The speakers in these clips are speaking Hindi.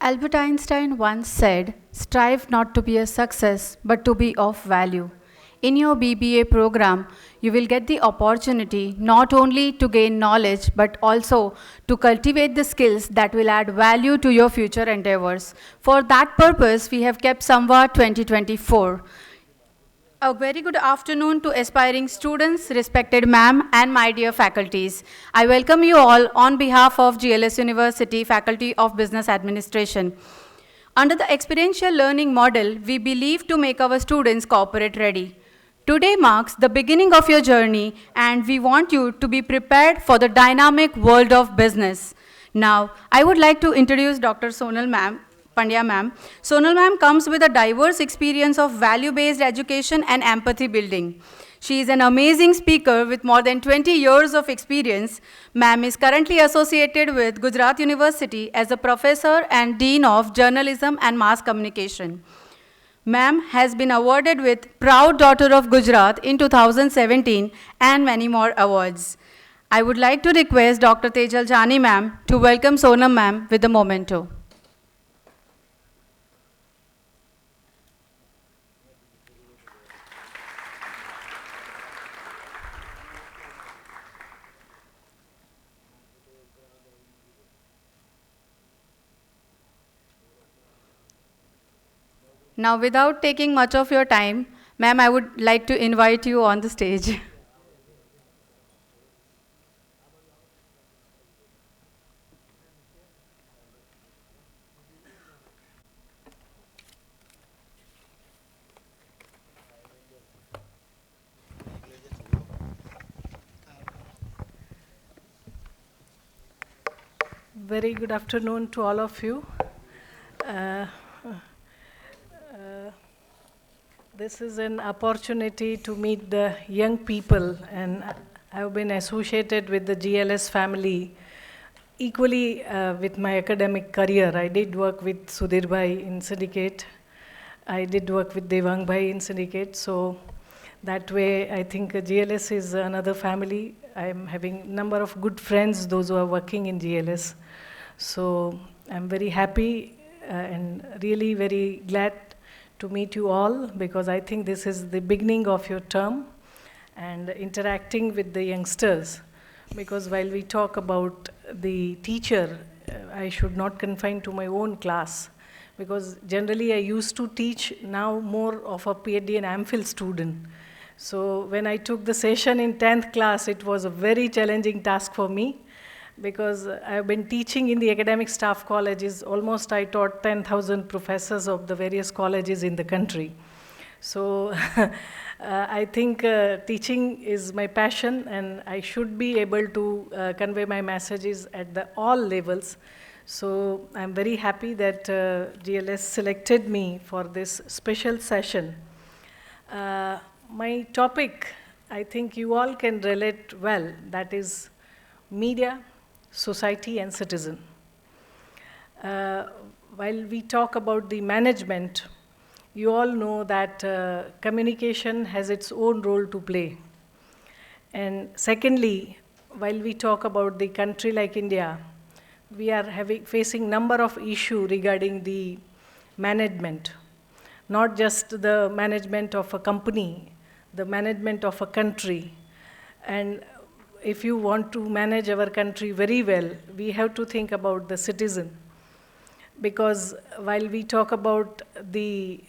Albert Einstein once said, strive not to be a success, but to be of value. In your BBA program, you will get the opportunity not only to gain knowledge, but also to cultivate the skills that will add value to your future endeavors. For that purpose, we have kept Samvad 2024. A very good afternoon to aspiring students, respected ma'am, and my dear faculties. I welcome you all on behalf of GLS University Faculty of Business Administration. Under the experiential learning model, we believe to make our students corporate ready. Today marks the beginning of your journey, and we want you to be prepared for the dynamic world of business. Now, I would like to introduce Dr. Sonal ma'am, Pandya ma'am. Sonal ma'am comes with a diverse experience of value-based education and empathy building. She is an amazing speaker with more than 20 years of experience. Ma'am is currently associated with Gujarat University as a professor and dean of journalism and mass communication. Ma'am has been awarded with Proud Daughter of Gujarat in 2017 and many more awards. I would like to request Dr. Tejal Jani ma'am to welcome Sonam ma'am with a memento. Now, without taking much of your time, ma'am, I would like to invite you on the stage. Very good afternoon to all of you. Uh, this is an opportunity to meet the young people, and I've been associated with the GLS family equally with my academic career. I did work with Sudhir Bhai in Syndicate. I did work with Devang Bhai in Syndicate. So that way, I think GLS is another family. I'm having a number of good friends, those who are working in GLS. So I'm very happy and really very glad to meet you all, because I think this is the beginning of your term and interacting with the youngsters. Because while we talk about the teacher, I should not confine to my own class, because generally I used to teach now more of a PhD and MPhil student. So when I took the session in 10th class, it was a very challenging task for me, because I've been teaching in the academic staff colleges. Almost I taught 10,000 professors of the various colleges in the country. So I think teaching is my passion, and I should be able to convey my messages at all levels. So I'm very happy that GLS selected me for this special session. My topic, I think you all can relate well, that is media, society, and citizen. While we talk about the management, you all know that communication has its own role to play. And secondly, while we talk about the country like India, we are facing number of issues regarding the management, not just the management of a company, the management of a country. And if you want to manage our country very well, we have to think about the citizen. Because while we talk about the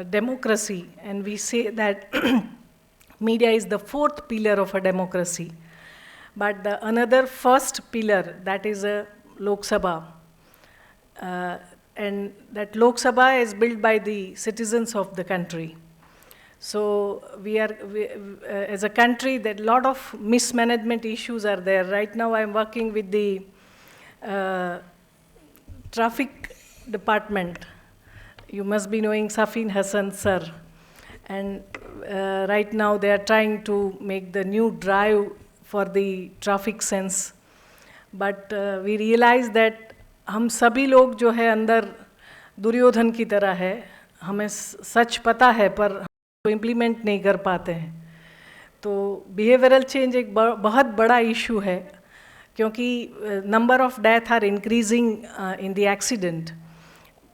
democracy, and we say that media is the fourth pillar of a democracy, but the another first pillar, that is a Lok Sabha. And that Lok Sabha is built by the citizens of the country. So we as a country, that a lot of mismanagement issues are there. Right now I'm working with the traffic department. You must be knowing Safin Hassan sir. And right now they are trying to make the new drive for the traffic sense. But we realize that हम सभी लोग जो है अंदर दुर्योधन की तरह है, हमें सच पता है पर इम्प्लीमेंट नहीं कर पाते हैं. तो बिहेवियरल चेंज एक बहुत बड़ा इशू है, क्योंकि number of death are increasing in the accident.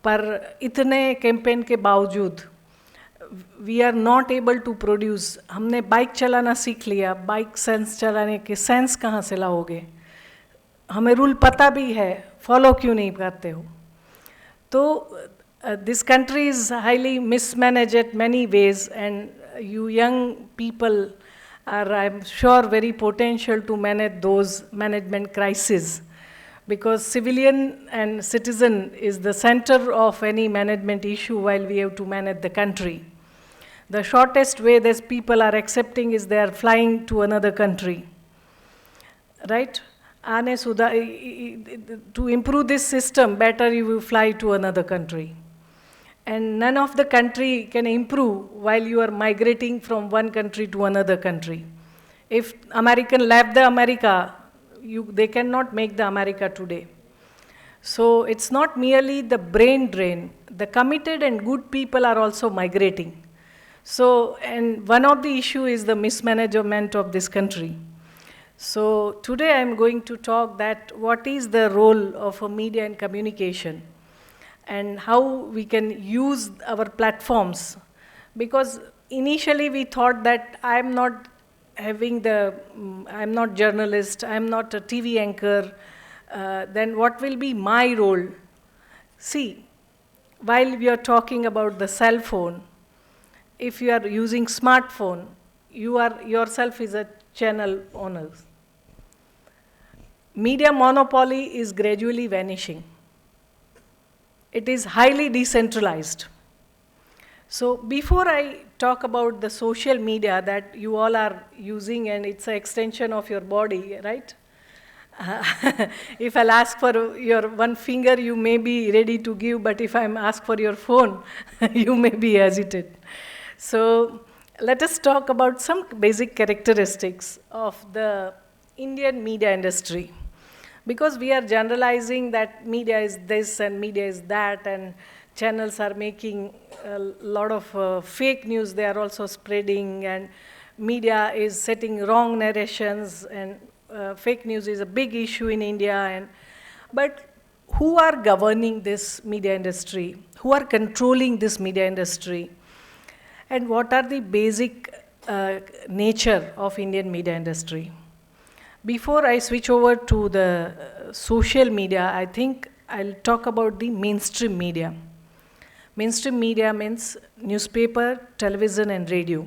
पर इतने कैंपेन के बावजूद we are not able to produce. हमने बाइक चलाना सीख लिया, बाइक सेंस चलाने के सेंस कहाँ से लाओगे? हमें रूल पता भी है, फॉलो क्यों नहीं करते हो? तो this country is highly mismanaged at many ways, and you young people are, I'm sure, very potential to manage those management crises, because civilian and citizen is the center of any management issue while we have to manage the country. The shortest way that people are accepting is they are flying to another country, right? To improve this system, better you will fly to another country. And none of the country can improve while you are migrating from one country to another country. If American left the America, they cannot make the America today. So it's not merely the brain drain. The committed and good people are also migrating. So, and one of the issue is the mismanagement of this country. So today I'm going to talk that what is the role of a media and communication, and how we can use our platforms. Because initially we thought that I'm not journalist, I'm not a TV anchor, then what will be my role? See, while we are talking about the cell phone, if you are using smartphone, you are yourself is a channel owner. Media monopoly is gradually vanishing. It is highly decentralized. So before I talk about the social media that you all are using, and it's an extension of your body, right? If I'll ask for your one finger, you may be ready to give, but if I'm asked for your phone, you may be hesitant. So let us talk about some basic characteristics of the Indian media industry. Because we are generalizing that media is this and media is that, and channels are making a lot of fake news they are also spreading, and media is setting wrong narrations, and fake news is a big issue in India. But who are governing this media industry? Who are controlling this media industry? And what are the basic nature of Indian media industry? Before I switch over to the social media, I think I'll talk about the mainstream media. Mainstream media means newspaper, television, and radio.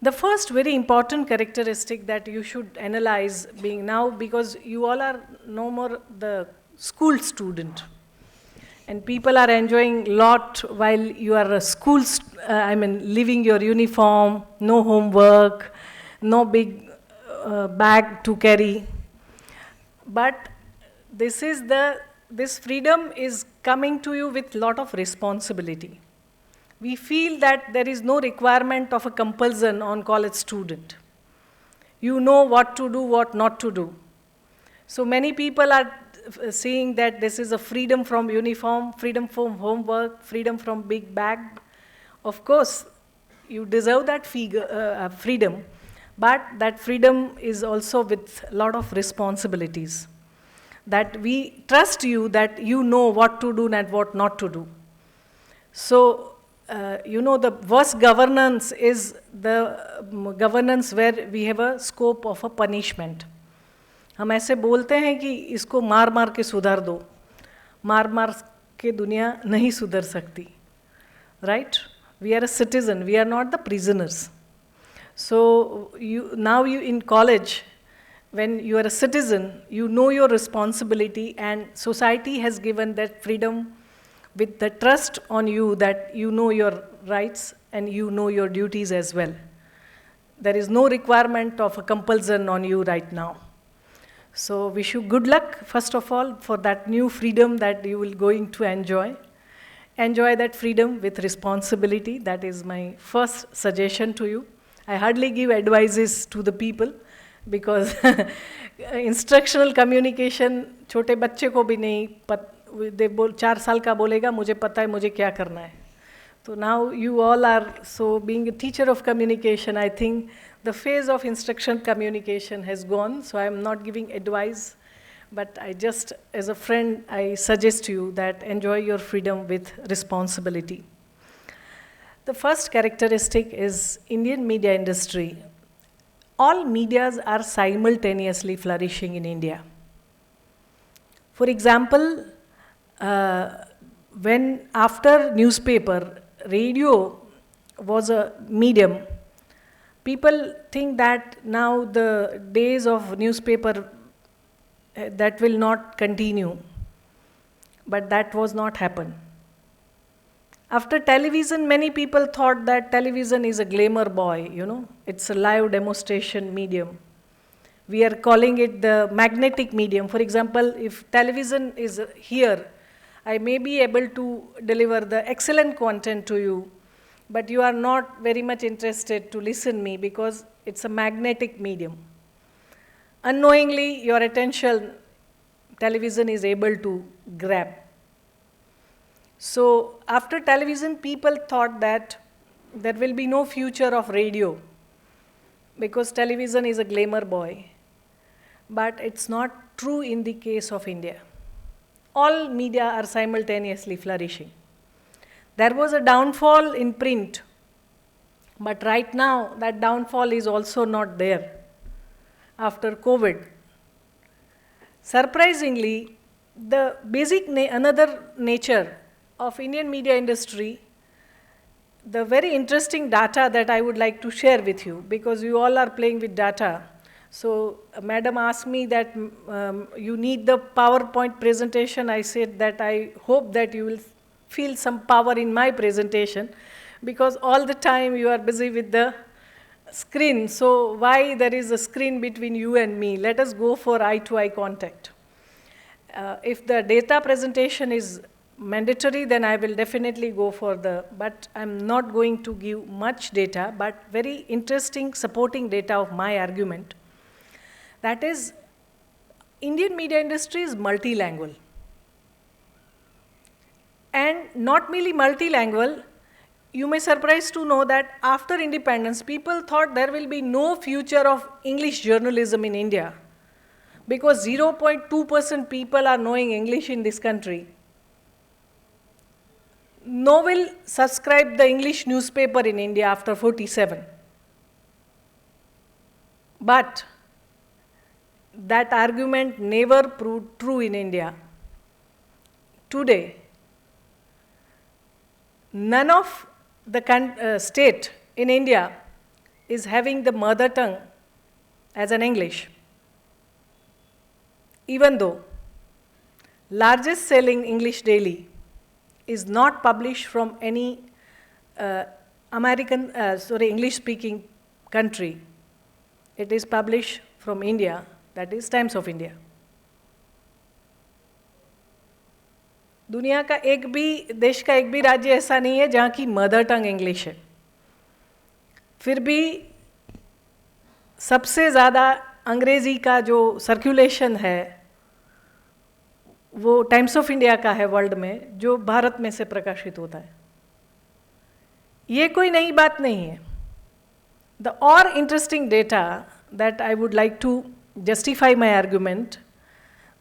The first very important characteristic that you should analyze being now, because you all are no more the school student, and people are enjoying a lot while you are a school, living your uniform, no homework, no big bag to carry. But this freedom is coming to you with lot of responsibility. We feel that there is no requirement of a compulsion on college student. You know what to do, what not to do. So many people are saying that this is a freedom from uniform, freedom from homework, freedom from big bag. Of course, you deserve that freedom. But that freedom is also with a lot of responsibilities. That we trust you that you know what to do and what not to do. So, the worst governance is the governance where we have a scope of a punishment. हम ऐसे बोलते हैं कि इसको मार मार के सुधार दो. मार मार के दुनिया नहीं सुधर सकती. Right? We are a citizen, we are not the prisoners. So now you in college, when you are a citizen, you know your responsibility, and society has given that freedom with the trust on you that you know your rights and you know your duties as well. There is no requirement of a compulsion on you right now. So wish you good luck, first of all, for that new freedom that you will going to enjoy. Enjoy that freedom with responsibility. That is my first suggestion to you. I hardly give advices to the people because instructional communication छोटे बच्चे को भी नहीं 4 साल का बोलेगा मुझे पता है मुझे क्या करना है. So now you all are, so being a teacher of communication, I think the phase of instruction communication has gone, so I am not giving advice. but I just, as a friend, I suggest you that enjoy your freedom with responsibility. The first characteristic is Indian media industry. All medias are simultaneously flourishing in India. For example, when after newspaper, radio was a medium, people think that now the days of newspaper that will not continue, but that was not happen. After television, many people thought that television is a glamour boy, it's a live demonstration medium. We are calling it the magnetic medium. For example, if television is here, I may be able to deliver the excellent content to you, but you are not very much interested to listen me because it's a magnetic medium. Unknowingly, your attention, television is able to grab. So after television, people thought that there will be no future of radio because television is a glamour boy. But it's not true in the case of India. All media are simultaneously flourishing. There was a downfall in print, but right now that downfall is also not there after COVID. Surprisingly, the basic another nature of Indian media industry, the very interesting data that I would like to share with you, because you all are playing with data. So madam asked me that you need the PowerPoint presentation. I said that I hope that you will feel some power in my presentation, because all the time you are busy with the screen. So why there is a screen between you and me? Let us go for eye-to-eye contact. If the data presentation is mandatory, then I will definitely go for but I'm not going to give much data, but very interesting supporting data of my argument. That is, Indian media industry is multilingual. And not merely multilingual, you may surprise to know that after independence, people thought there will be no future of English journalism in India, because 0.2% people are knowing English in this country. No will subscribe the English newspaper in India after 47. But that argument never proved true in India. Today, none of the state in India is having the mother tongue as an English. Even though largest selling English daily is not published from any English-speaking country. It is published from India, that is Times of India. दुनिया का देश का एक भी राज्य ऐसा नहीं है जहाँ की मदर टंग इंग्लिश है. फिर भी सबसे ज़्यादा अंग्रेज़ी का जो सर्कुलेशन है वो टाइम्स ऑफ इंडिया का है वर्ल्ड में, जो भारत में से प्रकाशित होता है. ये कोई नई बात नहीं है. द और interesting data that I would like to justify my argument,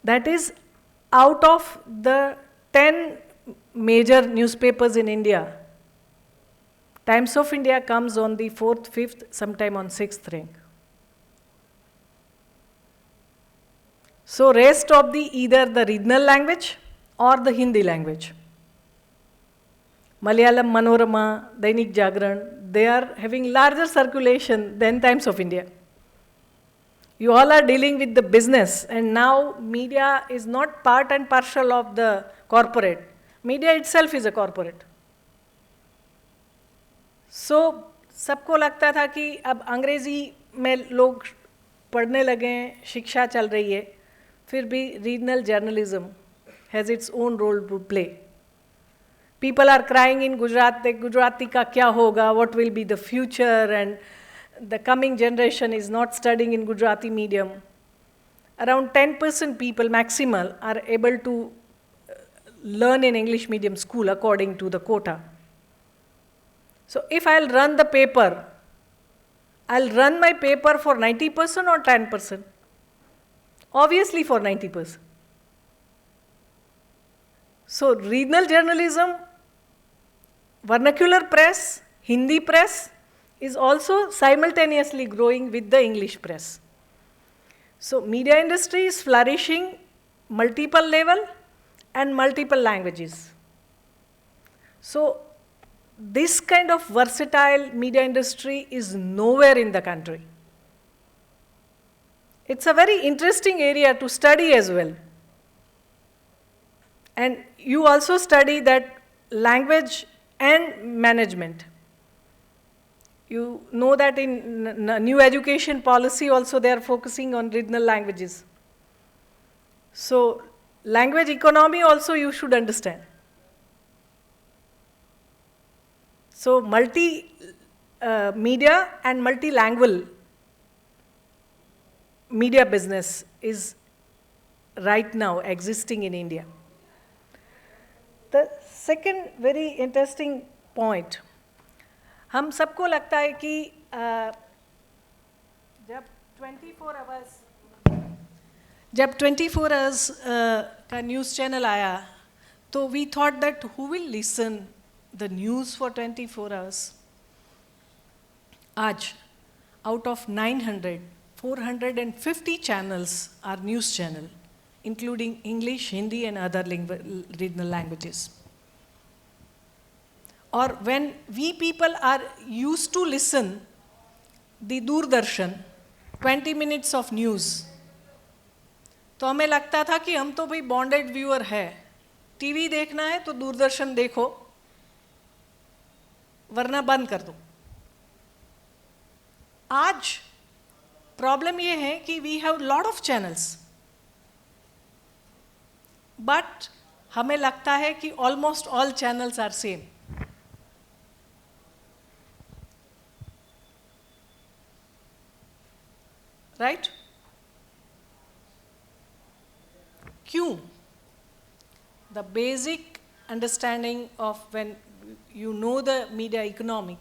that is, out of the 10 major newspapers in India, Times of India comes on the 4th, 5th, sometime on 6th rank. So rest of either the regional language or the Hindi language. Malayalam, Manorama, Dainik Jagran, they are having larger circulation than Times of India. You all are dealing with the business, and now media is not part and parcel of the corporate. Media itself is a corporate. So, सबको लगता था कि अब अंग्रेज़ी में लोग पढ़ने लगे, शिक्षा चल रही है, फिर भी regional journalism has its own role to play. People are crying in Gujarati, Gujarati का क्या होगा, what will be the future, and the coming generation is not studying in Gujarati medium. Around 10% people maximal are able to learn in English medium school according to the quota. So if I'll run the paper, I'll run my paper for 90% or 10%. obviously for 90%. So regional journalism, vernacular press, Hindi press is also simultaneously growing with the English press. So media industry is flourishing multiple level and multiple languages. So this kind of versatile media industry is nowhere in the country. It's a very interesting area to study as well. And you also study that language and management. You know that in new education policy also they are focusing on regional languages. So language economy also you should understand. So media and multilingual media business is right now existing in India. The second very interesting point, हम सबको लगता है कि जब 24 आवर्स का न्यूज़ चैनल आया तो we thought that who will listen the news for 24 hours. आज out of 900, 450 channels are news channel, including English, Hindi and other regional languages. Or when we people are used to listen the Doordarshan, 20 minutes of news, तो हमें लगता था कि हम तो भाई बॉन्डेड व्यूअर है, टीवी देखना है तो दूरदर्शन देखो वरना बंद कर दो. आज प्रॉब्लम ये है कि we have lot of channels, but हमें लगता है कि almost all channels are same. Right? क्यों? The basic understanding of when you know the media economy,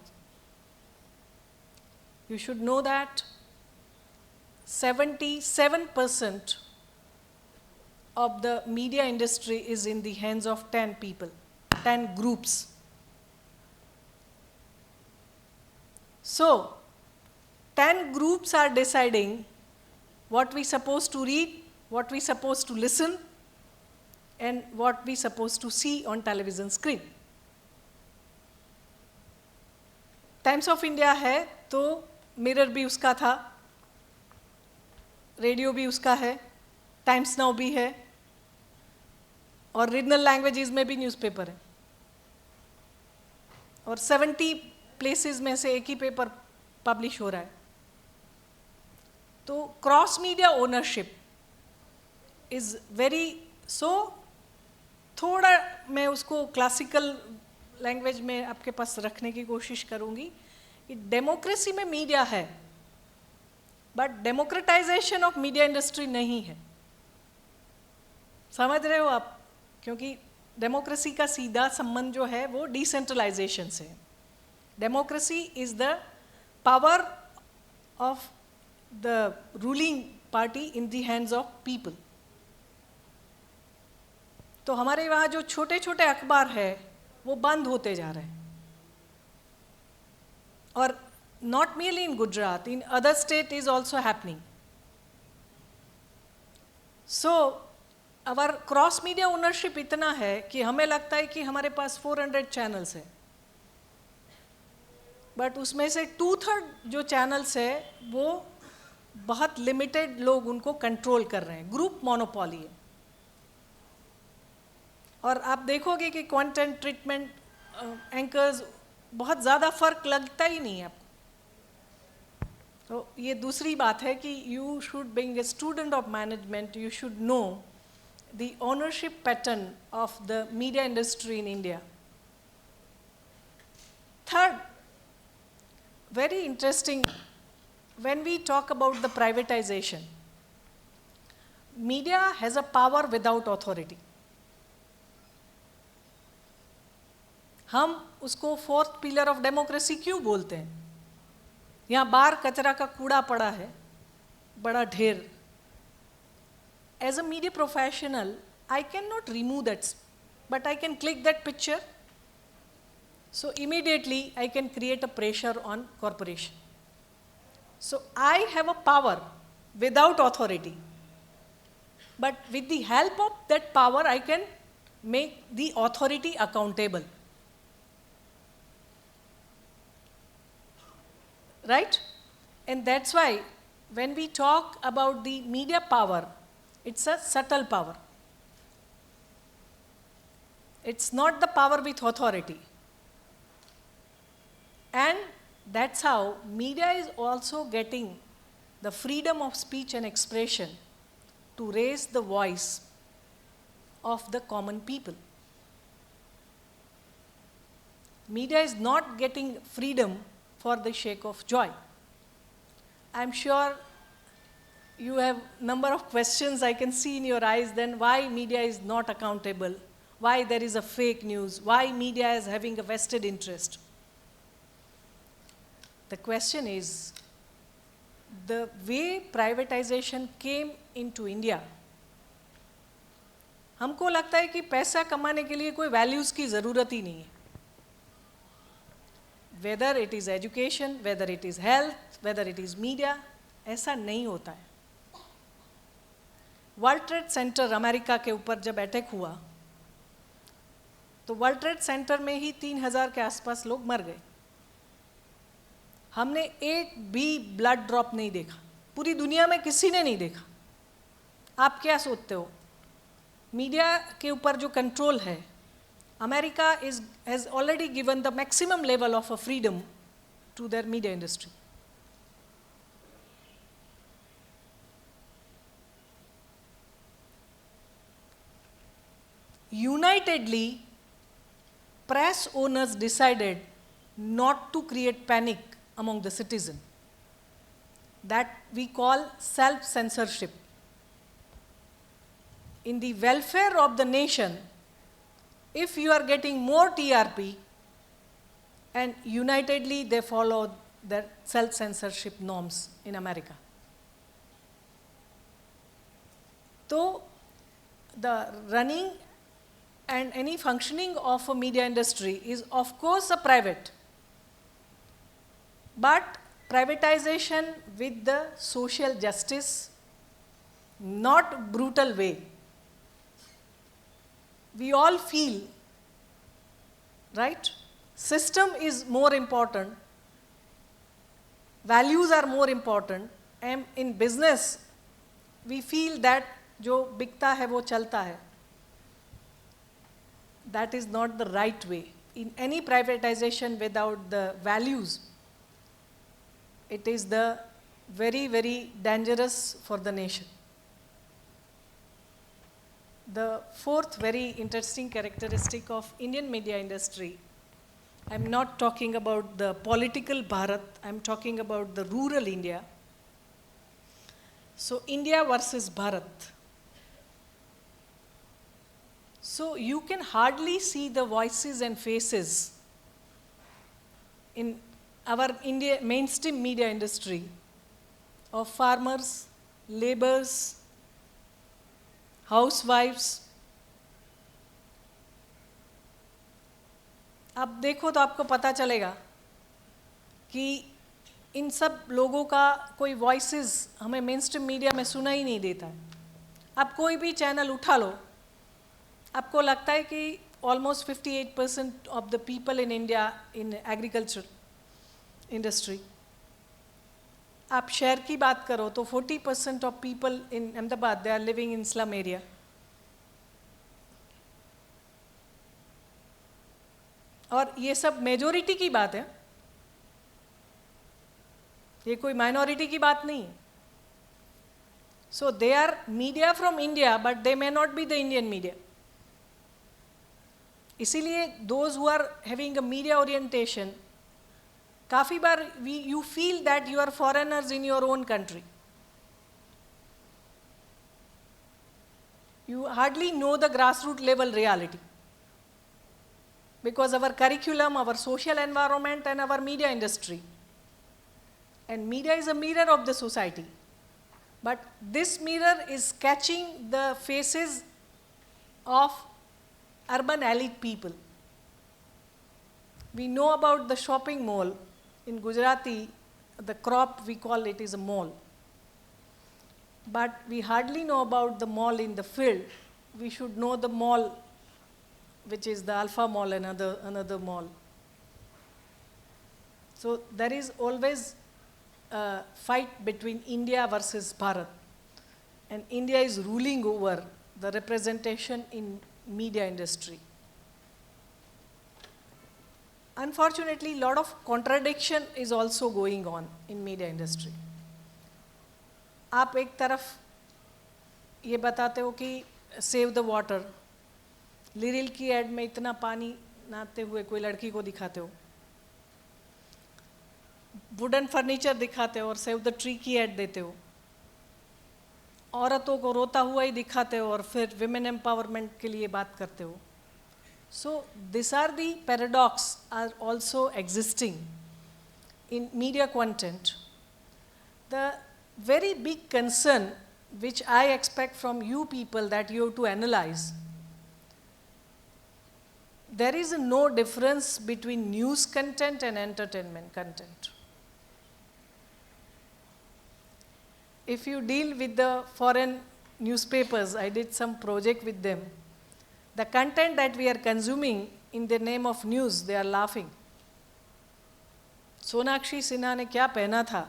you should know that 77% of the media industry is in the hands of 10 people, 10 groups. So 10 groups are deciding what we supposed to read, what we supposed to listen, and what we supposed to see on television screen. Times of India है तो मिरर भी उसका था, रेडियो भी उसका है, टाइम्स नाउ भी है, और रीजनल लैंग्वेजेस में भी न्यूज़पेपर है, और 70 प्लेसेस में से एक ही पेपर पब्लिश हो रहा है. तो cross media ownership is very so, थोड़ा मैं उसको क्लासिकल लैंग्वेज में आपके पास रखने की कोशिश करूंगी कि डेमोक्रेसी में मीडिया है, but democratisation of media industry नहीं है. समझ रहे हो आप? क्योंकि डेमोक्रेसी का सीधा संबंध जो है वो डिसेंट्रलाइजेशन से. Democracy is the power of the ruling party in the hands of people. तो हमारे वहाँ जो छोटे छोटे अखबार है वो बंद होते जा रहे हैं, और not merely in Gujarat, in other state is also happening. So our cross media ownership इतना है कि हमें लगता है कि हमारे पास 400 चैनल्स है, बट उसमें से 2/3 जो चैनल्स है वो बहुत लिमिटेड लोग उनको कंट्रोल कर रहे हैं. ग्रुप मोनोपोली है. और आप देखोगे कि कंटेंट ट्रीटमेंट, एंकर्स, बहुत ज़्यादा फर्क लगता ही नहीं है आपको. तो ये दूसरी बात है कि you should being a student of management, you should know the ownership pattern of the media industry in India. Third, very interesting, when we talk about the privatization, media has a power without authority. हम उसको फोर्थ पिलर ऑफ डेमोक्रेसी क्यों बोलते हैं? यहाँ बाहर कचरा का कूड़ा पड़ा है, बड़ा ढेर, as a media professional, I cannot remove that, but I can click that picture. So immediately I can create a pressure on corporation. So I have a power without authority. But with the help of that power, I can make the authority accountable. Right? And that's why when we talk about the media power, it's a subtle power. It's not the power with authority. And that's how media is also getting the freedom of speech and expression to raise the voice of the common people. Media is not getting freedom for the sake of joy. I'm sure you have number of questions I can see in your eyes, then why media is not accountable, why there is a fake news, why media is having a vested interest. The question is, the way privatization came into India, हमको लगता है कि पैसा कमाने के लिए कोई वैल्यूज़ की ज़रूरत ही नहीं है. Whether it is education, whether it is health, whether it is media, ऐसा नहीं होता है. वर्ल्ड ट्रेड सेंटर अमेरिका के ऊपर जब अटैक हुआ, तो वर्ल्ड ट्रेड सेंटर में ही 3000 के आसपास लोग मर गए. हमने एक भी ब्लड ड्रॉप नहीं देखा, पूरी दुनिया में किसी ने नहीं देखा. आप क्या सोचते हो? मीडिया के ऊपर जो कंट्रोल है, America has already given the maximum level of a freedom to their media industry. Unitedly, press owners decided not to create panic among the citizen. That we call self-censorship. In the welfare of the nation, if you are getting more TRP, and unitedly they follow the self-censorship norms in America. So, the running and any functioning of a media industry is of course a private, but privatization with the social justice, not brutal way. We all feel, right? System is more important, values are more important, and in business we feel that जो बिकता है वो चलता है. That is not the right way. In any privatization without the values, it is the very, very dangerous for the nation. The fourth very interesting characteristic of Indian media industry, I'm not talking about the political Bharat, I'm talking about the rural India. So India versus Bharat. So you can hardly see the voices and faces in our India mainstream media industry of farmers, laborers, housewives. आप देखो तो आपको पता चलेगा कि इन सब लोगों का कोई वॉइसेस हमें मेनस्ट्रीम मीडिया में सुना ही नहीं देता है. आप कोई भी चैनल उठा लो, आपको लगता है कि almost 58% of the people in India in agriculture industry. आप शहर की बात करो तो 40% of people in Ahmedabad they are living in slum area. और ये सब मेजोरिटी की बात है, ये कोई माइनॉरिटी की बात नहीं है. So they are media from India but they may not be the Indian media. इसीलिए those who are having a media orientation, काफ़ी बार you feel that you are foreigners in your own country. You hardly know the grassroots level reality because our curriculum, our social environment and our media industry, and media is a mirror of the society. But this mirror is catching the faces of urban elite people. We know about the shopping mall. In Gujarati, the crop we call it is a mall. But we hardly know about the mall in the field. We should know the mall, which is the Alpha Mall, another mall. So there is always a fight between India versus Bharat. And India is ruling over the representation in media industry. Unfortunately, a lot of contradiction is also going on in media industry. आप एक तरफ ये बताते हो कि सेव द वाटर, लिरिल की एड में इतना पानी नहाते हुए कोई लड़की को दिखाते हो, वुडन फर्नीचर दिखाते हो और सेव द ट्री की एड देते हो, औरतों को रोता हुआ ही दिखाते हो और फिर विमेन एम्पावरमेंट के लिए बात करते हो. So these are the paradox are also existing in media content. The very big concern which I expect from you people that you have to analyze, there is no difference between news content and entertainment content. If you deal with the foreign newspapers, I did some project with them. The content that we are consuming in the name of news, they are laughing. Sonakshi Sinha ने क्या पहना था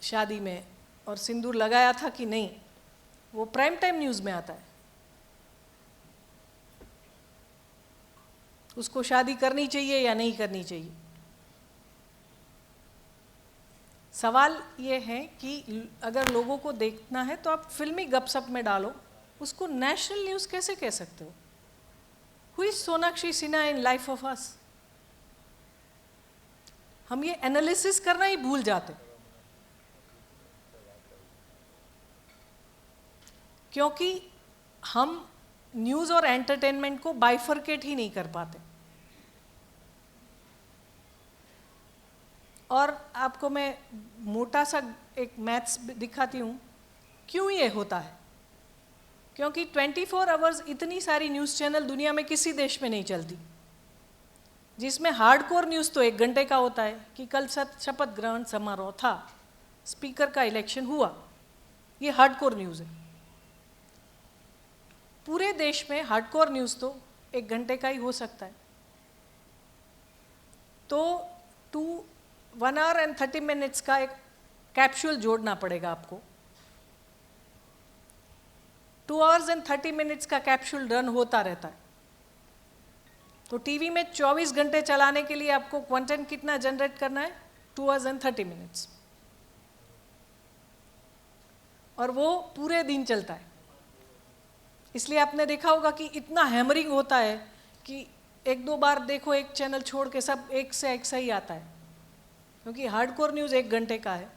शादी में और सिंदूर लगाया था कि नहीं, वो प्राइम टाइम न्यूज़ में आता है. उसको शादी करनी चाहिए या नहीं करनी चाहिए. सवाल ये है कि अगर लोगों को देखना है तो आप फिल्मी गपशप में डालो, उसको नेशनल न्यूज़ कैसे कह सकते हो? Who is Sonakshi Sinha in life of us? हम ये एनालिसिस करना ही भूल जाते, क्योंकि हम न्यूज़ और एंटरटेनमेंट को बाइफरकेट ही नहीं कर पाते. और आपको मैं मोटा सा एक मैथ्स दिखाती हूँ क्यों ये होता है. क्योंकि 24 आवर्स इतनी सारी न्यूज़ चैनल दुनिया में किसी देश में नहीं चलती, जिसमें हार्डकोर न्यूज़ तो 1 घंटे का होता है कि कल शपथ ग्रहण समारोह था, स्पीकर का इलेक्शन हुआ, ये हार्डकोर न्यूज़ है. पूरे देश में हार्डकोर न्यूज़ तो 1 घंटे का ही हो सकता है. तो 1 आवर एंड 30 मिनट्स का एक कैप्सूल जोड़ना पड़ेगा आपको. 2 आवर्स एंड 30 मिनट्स का कैप्सूल रन होता रहता है. तो टीवी में 24 घंटे चलाने के लिए आपको कंटेंट कितना जनरेट करना है? 2 आवर्स एंड 30 मिनट्स. और वो पूरे दिन चलता है. इसलिए आपने देखा होगा कि इतना हैमरिंग होता है कि 1-2 बार देखो एक चैनल छोड़ के सब एक से एक सही आता है, क्योंकि हार्डकोर न्यूज़ 1 घंटे का है,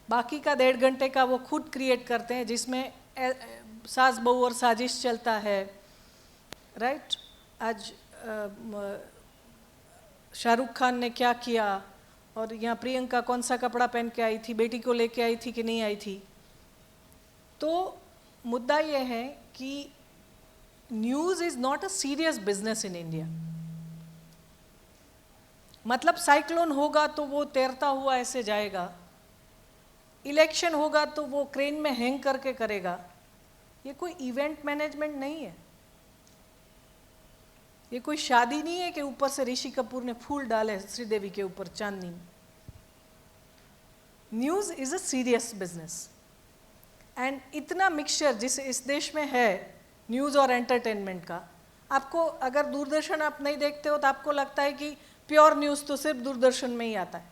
बाकी का 1.5 घंटे का वो खुद क्रिएट करते हैं, जिसमें सास बहू और साजिश चलता है. राइट? आज शाहरुख खान ने क्या किया और यहाँ प्रियंका कौन सा कपड़ा पहन के आई थी, बेटी को लेके आई थी कि नहीं आई थी. तो मुद्दा ये है कि news is not a serious business in India. मतलब साइक्लोन होगा तो वो तैरता हुआ ऐसे जाएगा, इलेक्शन होगा तो वो क्रेन में हैंग करके करेगा. ये कोई इवेंट मैनेजमेंट नहीं है. ये कोई शादी नहीं है कि ऊपर से ऋषि कपूर ने फूल डाले श्रीदेवी के ऊपर चांदनी में. News is a serious business. And इतना मिक्सचर जिस इस देश में है न्यूज़ और एंटरटेनमेंट का, आपको अगर दूरदर्शन आप नहीं देखते हो तो आपको लगता है कि प्योर न्यूज़ तो सिर्फ दूरदर्शन में ही आता है,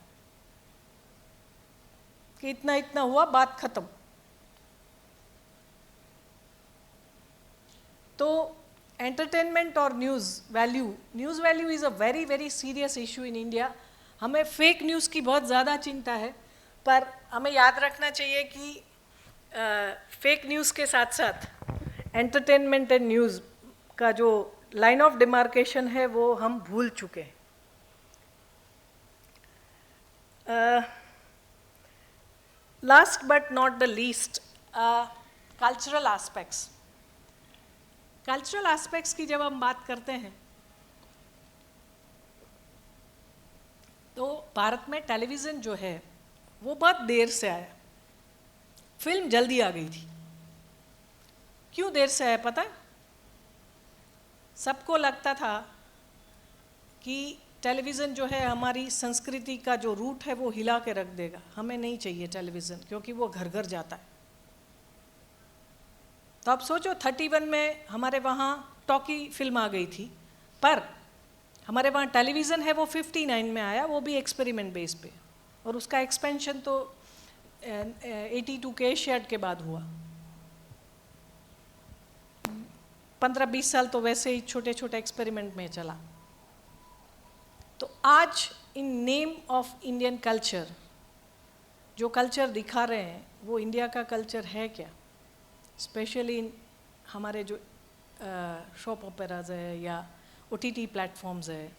कि इतना इतना हुआ बात खत्म. तो एंटरटेनमेंट और news value is a very very serious issue in India. हमें फेक न्यूज़ की बहुत ज़्यादा चिंता है, पर हमें याद रखना चाहिए कि फेक न्यूज़ के साथ साथ एंटरटेनमेंट एंड न्यूज़ का जो लाइन ऑफ डिमार्केशन है वो हम भूल चुके हैं. Last but not the least, cultural aspects. Cultural aspects की जब हम बात करते हैं तो भारत में टेलीविज़न जो है वो बहुत देर से आया, फिल्म जल्दी आ गई थी। क्यों देर से आया पता है? सबको लगता था कि टेलीविज़न जो है हमारी संस्कृति का जो रूट है वो हिला के रख देगा, हमें नहीं चाहिए टेलीविज़न क्योंकि वो घर घर जाता है। तो आप सोचो 31 में हमारे वहाँ टॉकी फिल्म आ गई थी, पर हमारे वहाँ टेलीविज़न है वो 59 में आया, वो भी एक्सपेरिमेंट बेस पे, और उसका एक्सपेंशन तो 82 के एशियाड के बाद हुआ। 15-20 साल तो वैसे ही छोटे छोटे एक्सपेरिमेंट में चला। तो आज in name of Indian culture जो कल्चर दिखा रहे हैं वो इंडिया का कल्चर है क्या? स्पेशली हमारे जो शॉप ओपेराज है या OTT प्लेटफॉर्म्स है,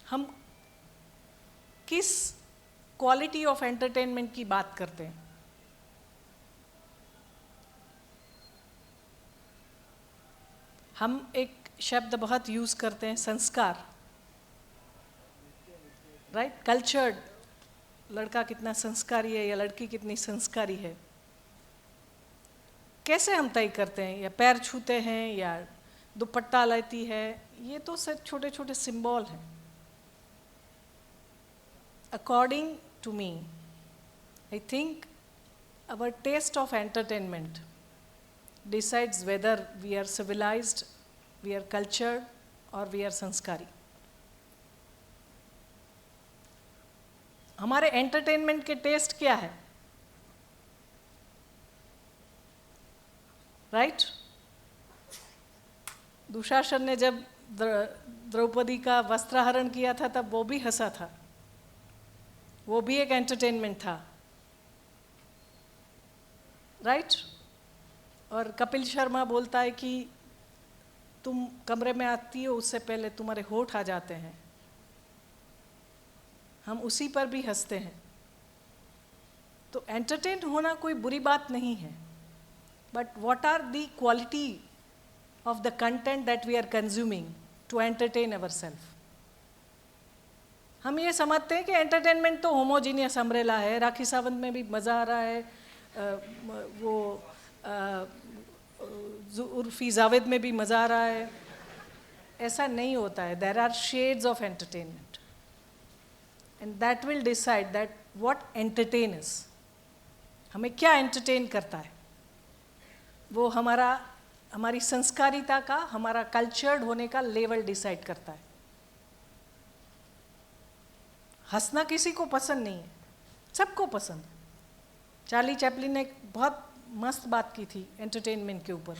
हम किस क्वालिटी ऑफ एंटरटेनमेंट की बात करते हैं? हम एक शब्द बहुत यूज़ करते हैं, संस्कार, राइट? कल्चर्ड, लड़का कितना संस्कारी है या लड़की कितनी संस्कारी है, कैसे हम तय करते हैं? या पैर छूते हैं या दुपट्टा लेती है, ये तो सब छोटे छोटे सिंबल हैं। According to me, I think our taste of entertainment decides whether we are civilized, we are cultured, or we are sanskari. हमारे एंटरटेनमेंट के टेस्ट क्या है? राइट? दुशासन ने जब द्रौपदी का वस्त्रहरण किया था तब वो भी हंसा था, वो भी एक एंटरटेनमेंट था, राइट? और कपिल शर्मा बोलता है कि तुम कमरे में आती हो उससे पहले तुम्हारे होठ आ जाते हैं, हम उसी पर भी हंसते हैं। तो एंटरटेन होना कोई बुरी बात नहीं है, but what are the quality of the content that we are consuming to entertain ourselves? हम ये समझते हैं कि एंटरटेनमेंट तो होमोजीनियस अम्ब्रेला है, राखी सावंत में भी मज़ा आ रहा है, वो उर्फी जावेद में भी मज़ा आ रहा है। ऐसा नहीं होता है। There are shades of entertainment and that will decide that what entertain us, हमें क्या एंटरटेन करता है, वो हमारी संस्कारिता का, हमारा कल्चर्ड होने का लेवल डिसाइड करता है। हंसना किसी को पसंद नहीं है, सबको पसंद है। चार्ली चैपलिन ने एक बहुत मस्त बात की थी एंटरटेनमेंट के ऊपर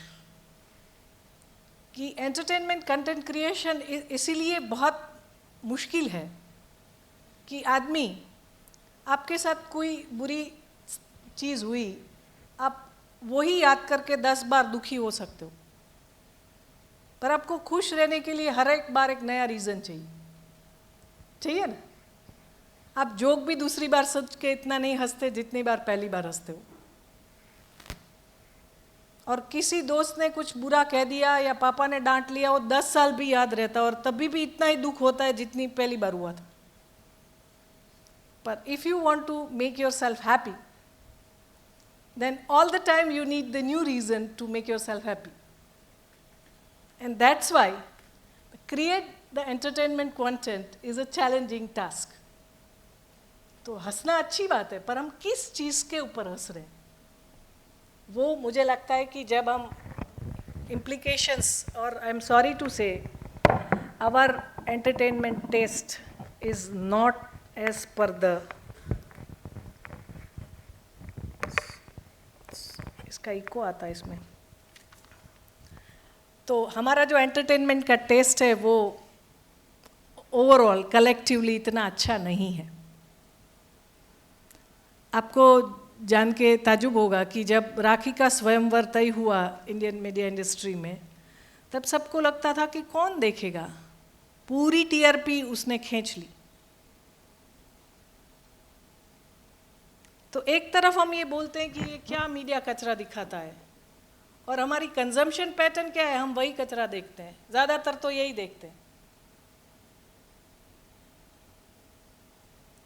कि एंटरटेनमेंट कंटेंट क्रिएशन इसीलिए बहुत मुश्किल है कि आदमी, आपके साथ कोई बुरी चीज़ हुई, आप वही याद करके 10 बार दुखी हो सकते हो, पर आपको खुश रहने के लिए हर एक बार एक नया रीज़न चाहिए ना? आप जोक भी दूसरी बार सोच के इतना नहीं हंसते जितनी बार पहली बार हंसते हो। और किसी दोस्त ने कुछ बुरा कह दिया या पापा ने डांट लिया, वो 10 साल भी याद रहता है और तभी भी इतना ही दुख होता है जितनी पहली बार हुआ था। पर if you want to make yourself happy, then all the time you need the new reason to make yourself happy. And that's why create the entertainment content is a challenging task. तो हंसना अच्छी बात है, पर हम किस चीज़ के ऊपर हंस रहे हैं, वो मुझे लगता है कि जब हम implications, और आई एम सॉरी टू से our entertainment taste is not as per the, इसका इको आता है इसमें, तो हमारा जो एंटरटेनमेंट का टेस्ट है वो ओवरऑल कलेक्टिवली इतना अच्छा नहीं है। आपको जान के ताजुब होगा कि जब राखी का स्वयंवर तय हुआ इंडियन मीडिया इंडस्ट्री में, तब सबको लगता था कि कौन देखेगा, पूरी TRP उसने खींच ली। तो एक तरफ हम ये बोलते हैं कि ये क्या मीडिया कचरा दिखाता है, और हमारी कंजम्पशन पैटर्न क्या है, हम वही कचरा देखते हैं, ज़्यादातर तो यही देखते हैं।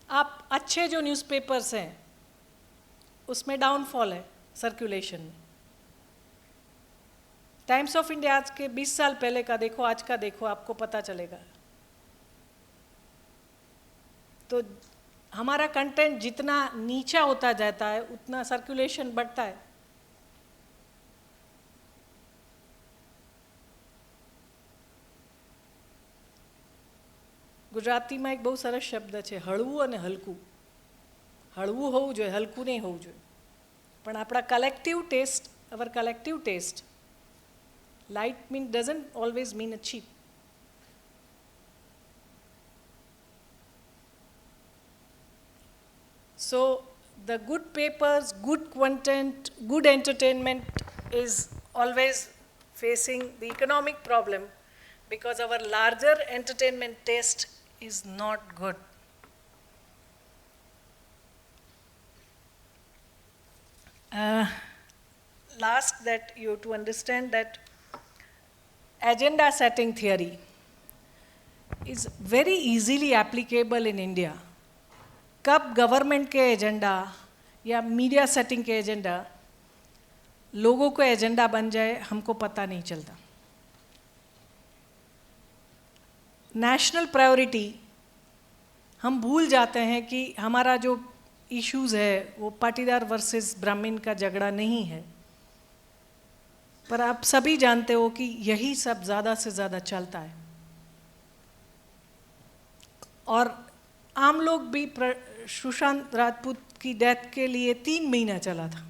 आप अच्छे जो न्यूज़पेपर्स हैं उसमें डाउनफॉल है सर्कुलेशन में। टाइम्स ऑफ इंडिया आज के 20 साल पहले का देखो, आज का देखो, आपको पता चलेगा। तो हमारा कंटेंट जितना नीचा होता जाता है उतना सर्कुलेशन बढ़ता है। ગુજરાતીમાં એક બહુ સરસ શબ્દ છે, હળવું અને હલકું. હળવું હોવું જોઈએ, હલકું નહીં હોવું જોઈએ. પણ આપણા collective taste, our collective taste, light doesn't always mean a cheap. So the good papers, good content, good entertainment is always facing the economic problem because our larger entertainment taste is not good. Last, that you have to understand that agenda setting theory is very easily applicable in India. कब गवर्नमेंट के एजेंडा या मीडिया सेटिंग के एजेंडा लोगों को एजेंडा बन जाए, हमको पता नहीं चलता. नेशनल प्रायोरिटी हम भूल जाते हैं कि हमारा जो इश्यूज़ है वो पाटीदार वर्सेस ब्राह्मण का झगड़ा नहीं है, पर आप सभी जानते हो कि यही सब ज़्यादा से ज़्यादा चलता है. और आम लोग भी सुशांत राजपूत की डेथ के लिए 3 महीना चला था.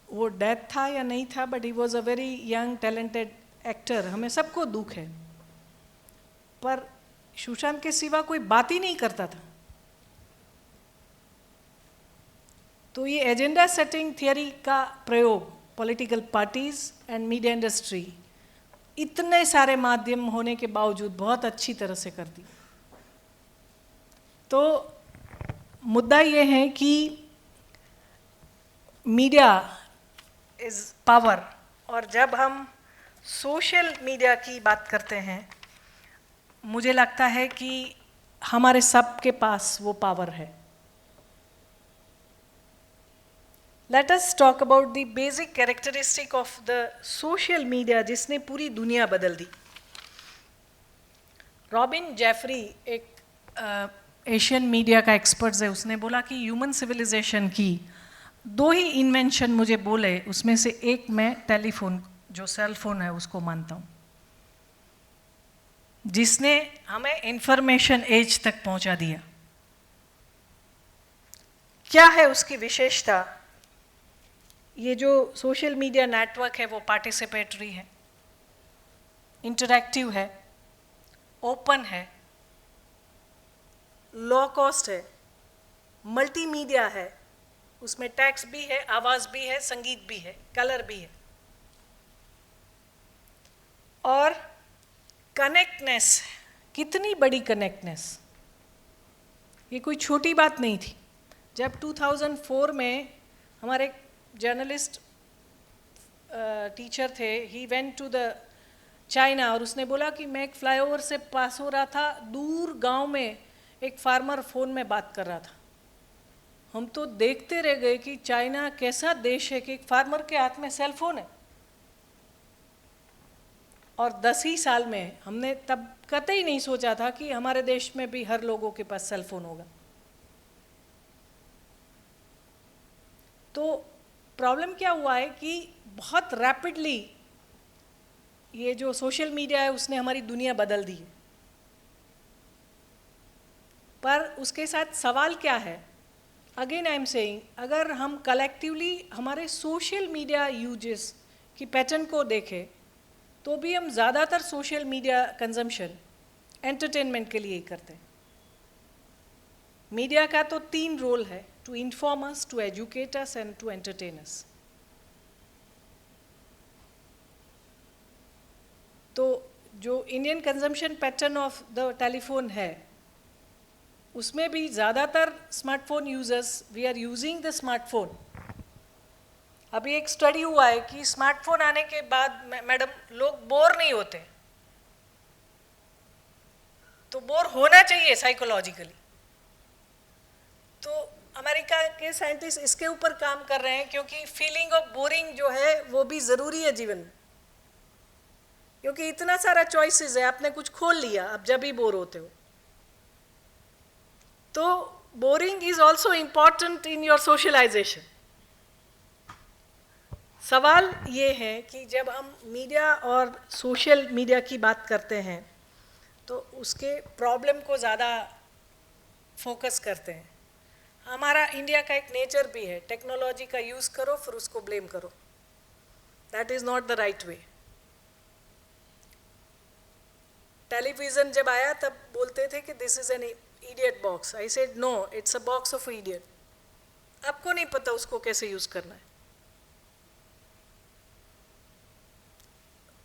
वो डेथ था या नहीं था, but he was a very young talented actor. हमें सबको दुख है, पर सुशांत के सिवा कोई बात ही नहीं करता था. तो ये एजेंडा सेटिंग थियरी का प्रयोग political parties and media industry इतने सारे माध्यम होने के बावजूद बहुत अच्छी तरह से करती. तो मुद्दा ये है कि मीडिया इज़ पावर, और जब हम सोशल मीडिया की बात करते हैं मुझे लगता है कि हमारे सब के पास वो पावर है. Let us talk about the basic characteristic of the social media जिसने पूरी दुनिया बदल दी. रॉबिन जेफरी एक एशियन मीडिया का एक्सपर्ट है, उसने बोला कि ह्यूमन सिविलाइजेशन की 2 ही इन्वेंशन मुझे बोले, उसमें से एक मैं टेलीफोन जो सेल फोन है उसको मानता हूँ, जिसने हमें इंफॉर्मेशन एज तक पहुँचा दिया. क्या है उसकी विशेषता? ये जो सोशल मीडिया नेटवर्क है वो पार्टिसिपेटरी है, इंटरैक्टिव है, ओपन है, लो कॉस्ट है, मल्टीमीडिया है, उसमें टेक्स्ट भी है, आवाज़ भी है, संगीत भी है, कलर भी है, और कनेक्टनेस. कितनी बड़ी कनेक्टनेस, ये कोई छोटी बात नहीं थी. जब 2004 में हमारे जर्नलिस्ट टीचर थे, he went to the China, और उसने बोला कि मैं एक फ्लाईओवर से पास हो रहा था, दूर गांव में एक फार्मर फ़ोन में बात कर रहा था. हम तो देखते रह गए कि चाइना कैसा देश है कि एक फार्मर के हाथ में सेल फोन है. और 10 ही साल में हमने तब कतई नहीं सोचा था कि हमारे देश में भी हर लोगों के पास सेल फोन होगा. तो प्रॉब्लम क्या हुआ है कि बहुत रैपिडली ये जो सोशल मीडिया है उसने हमारी दुनिया बदल दी है. पर उसके साथ सवाल क्या है? अगेन आई एम सेइंग, अगर हम कलेक्टिवली हमारे सोशल मीडिया यूजेस की पैटर्न को देखें तो भी हम ज़्यादातर सोशल मीडिया कंजम्पशन एंटरटेनमेंट के लिए ही करते हैं. मीडिया का तो 3 रोल है, to inform us, to educate us and to entertain us. तो जो Indian consumption pattern of the telephone है उसमें भी ज़्यादातर smartphone users we are using the smartphone. अभी एक स्टडी हुआ है कि स्मार्टफोन आने के बाद मैडम लोग बोर नहीं होते, तो बोर होना चाहिए साइकोलॉजिकली। तो अमेरिका के साइंटिस्ट इसके ऊपर काम कर रहे हैं, क्योंकि फीलिंग ऑफ बोरिंग जो है वो भी ज़रूरी है जीवन में, क्योंकि इतना सारा चॉइसेस है, आपने कुछ खोल लिया, अब जब भी बोर होते हो। तो boring is also important in your socialisation. सवाल ये है कि जब हम मीडिया और सोशल मीडिया की बात करते हैं तो उसके प्रॉब्लम को ज़्यादा फोकस करते हैं। हमारा इंडिया का एक नेचर भी है, टेक्नोलॉजी का यूज़ करो फिर उसको ब्लेम करो। That is not the right way. Television जब आया तब बोलते थे कि this is an idiot box. I said no, it's a box of idiot. आपको नहीं पता उसको कैसे यूज़ करना है।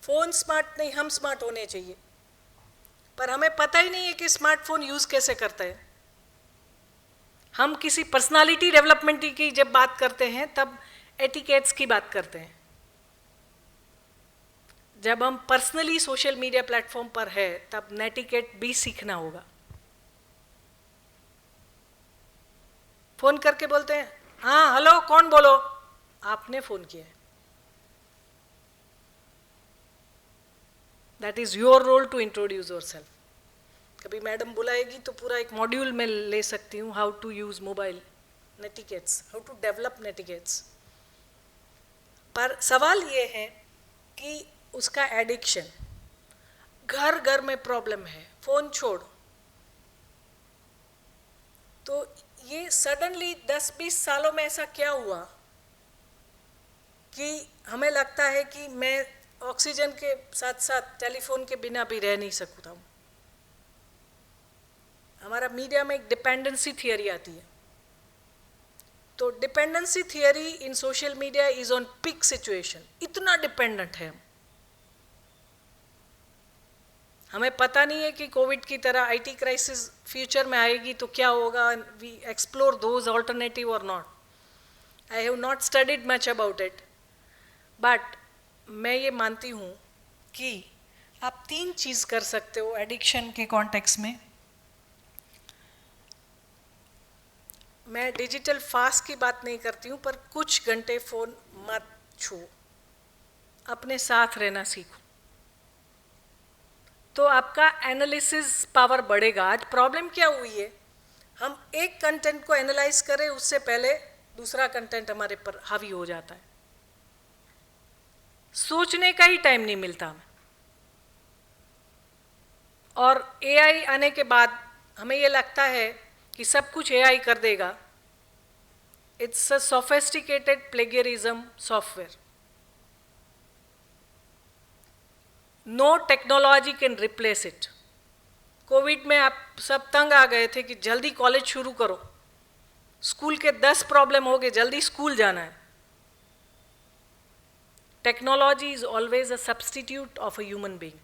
फ़ोन स्मार्ट नहीं, हम स्मार्ट होने चाहिए, पर हमें पता ही नहीं है कि स्मार्टफोन यूज़ कैसे करता है। हम किसी पर्सनालिटी डेवलपमेंट की जब बात करते हैं तब एटिकेट्स की बात करते हैं। जब हम पर्सनली सोशल मीडिया प्लेटफॉर्म पर है तब नेटिकेट भी सीखना होगा। फ़ोन करके बोलते हैं, हाँ हेलो कौन बोलो, आपने फ़ोन किया है। That is your role to introduce yourself. कभी मैडम बुलाएगी तो पूरा एक मॉड्यूल में ले सकती हूँ, how to use mobile, netiquettes, how to develop netiquettes. पर सवाल ये है कि उसका एडिक्शन, घर घर में प्रॉब्लम है, फ़ोन छोड़। तो ये सडनली 10-20 सालों में ऐसा क्या हुआ कि हमें लगता है कि मैं ऑक्सीजन के साथ साथ टेलीफोन के बिना भी रह नहीं सकता हूँ। हमारा मीडिया में एक डिपेंडेंसी थियरी आती है। तो dependency theory in social media is on peak situation. इतना डिपेंडेंट है हमें पता नहीं है कि कोविड की तरह आईटी क्राइसिस फ्यूचर में आएगी तो क्या होगा। वी एक्सप्लोर दोज ऑल्टरनेटिव और not. I have not studied much about it, but मैं ये मानती हूँ कि आप 3 चीज़ कर सकते हो एडिक्शन के कॉन्टेक्स्ट में। मैं डिजिटल फास्ट की बात नहीं करती हूँ, पर कुछ घंटे फ़ोन मत छू, अपने साथ रहना सीखो, तो आपका एनालिसिस पावर बढ़ेगा। आज प्रॉब्लम क्या हुई है, हम एक कंटेंट को एनालाइज करें उससे पहले दूसरा कंटेंट हमारे पर हावी हो जाता है। सोचने का ही टाइम नहीं मिलता हमें। और एआई आने के बाद हमें ये लगता है कि सब कुछ एआई कर देगा। It's a sophisticated plagiarism software. No technology can replace it. Covid में आप सब तंग आ गए थे कि जल्दी कॉलेज शुरू करो, स्कूल के 10 प्रॉब्लम हो गए, जल्दी स्कूल जाना है। Technology is always a substitute of a human being.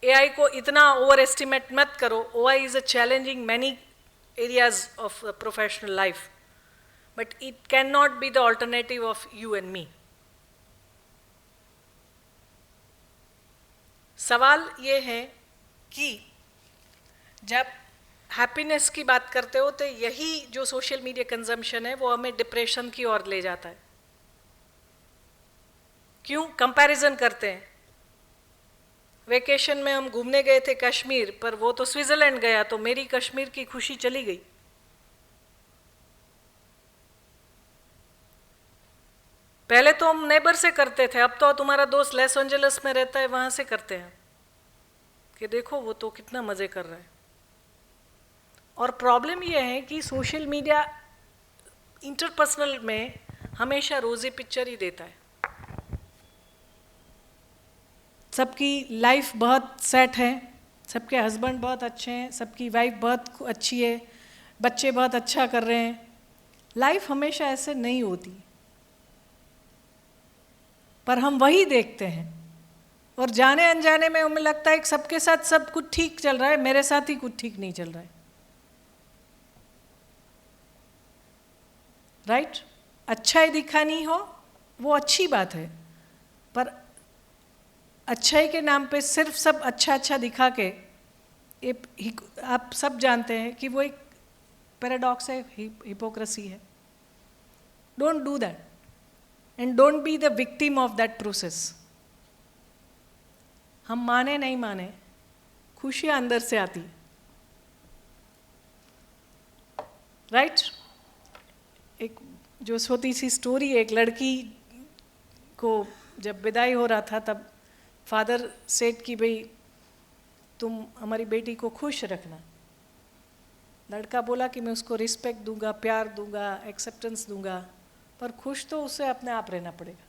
AI को इतना ओवर एस्टिमेट मत करो। AI is a challenging many areas of professional life, but it can not be the alternative of you and me. सवाल ये है कि जब हैप्पीनेस की बात करते हो तो यही जो सोशल मीडिया कंजम्पशन है वो हमें डिप्रेशन की ओर ले जाता है। क्यों? कंपैरिजन करते हैं। वेकेशन में हम घूमने गए थे कश्मीर, पर वो तो स्विट्जरलैंड गया, तो मेरी कश्मीर की खुशी चली गई। पहले तो हम नेबर से करते थे, अब तो तुम्हारा दोस्त लॉस एंजलिस में रहता है, वहां से करते हैं कि देखो वो तो कितना मजे कर रहा है। और प्रॉब्लम यह है कि सोशल मीडिया इंटरपर्सनल में हमेशा रोजी पिक्चर ही देता है। सबकी लाइफ बहुत सेट है, सबके हस्बैंड बहुत अच्छे हैं, सबकी वाइफ बहुत अच्छी है, बच्चे बहुत अच्छा कर रहे हैं। लाइफ हमेशा ऐसे नहीं होती, पर हम वही देखते हैं और जाने अनजाने में हमें लगता है कि सबके साथ सब कुछ ठीक चल रहा है, मेरे साथ ही कुछ ठीक नहीं चल रहा है। राइट? अच्छाई दिखानी हो वो अच्छी बात है, पर अच्छाई के नाम पे सिर्फ सब अच्छा अच्छा दिखा के आप सब जानते हैं कि वो एक पैराडॉक्स है, हिपोक्रेसी है. Don't do that and don't be the victim of that process. हम माने नहीं माने, खुशियाँ अंदर से आती है. राइट? एक जो छोटी सी स्टोरी है, एक लड़की को जब विदाई हो रहा था तब फादर सेड कि भाई तुम हमारी बेटी को खुश रखना. लड़का बोला कि मैं उसको रिस्पेक्ट दूंगा, प्यार दूंगा, एक्सेप्टेंस दूंगा, पर खुश तो उसे अपने आप रहना पड़ेगा.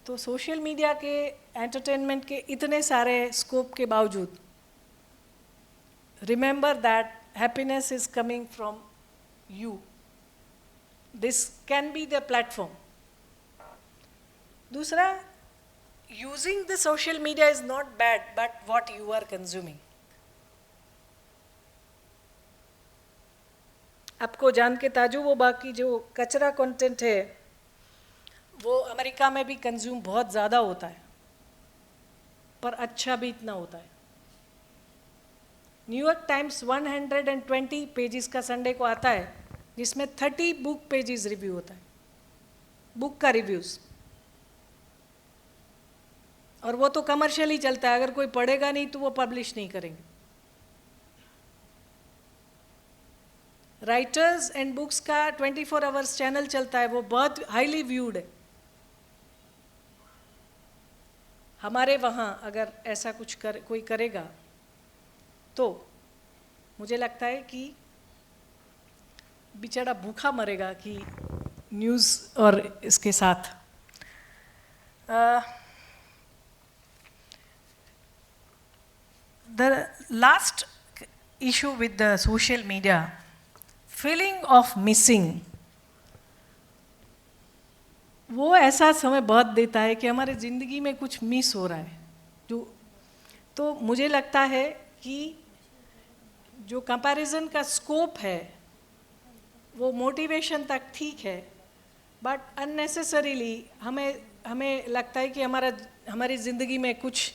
तो सोशल मीडिया के एंटरटेनमेंट के इतने सारे स्कोप के बावजूद remember that happiness is coming from you. This can be the platform. दूसरा, using the social media is not bad, but what you are consuming. आपको जान के ताजुब हो, बाकी जो कचरा कंटेंट है वो अमेरिका में भी कंज्यूम बहुत ज़्यादा होता है, पर अच्छा भी इतना होता है. न्यूयॉर्क टाइम्स 120 पेजेस का संडे को आता है, जिसमें 30 बुक पेजेस रिव्यू होता है, बुक का रिव्यूज़. और वो तो कमर्शियली चलता है, अगर कोई पढ़ेगा नहीं तो वो पब्लिश नहीं करेंगे. राइटर्स एंड बुक्स का 24 आवर्स चैनल चलता है, वो बहुत हाईली व्यूड है. हमारे वहाँ अगर ऐसा कुछ कोई करेगा तो मुझे लगता है कि बेचारा भूखा मरेगा कि न्यूज़ और इसके साथ. The last issue with the social media, feeling of missing, वो ऐसा समय बहुत देता है कि हमारे ज़िंदगी में कुछ मिस हो रहा है. तो मुझे लगता है कि जो कंपैरिजन का स्कोप है वो मोटिवेशन तक ठीक है, बट अननेसेसरीली हमें लगता है कि हमारी ज़िंदगी में कुछ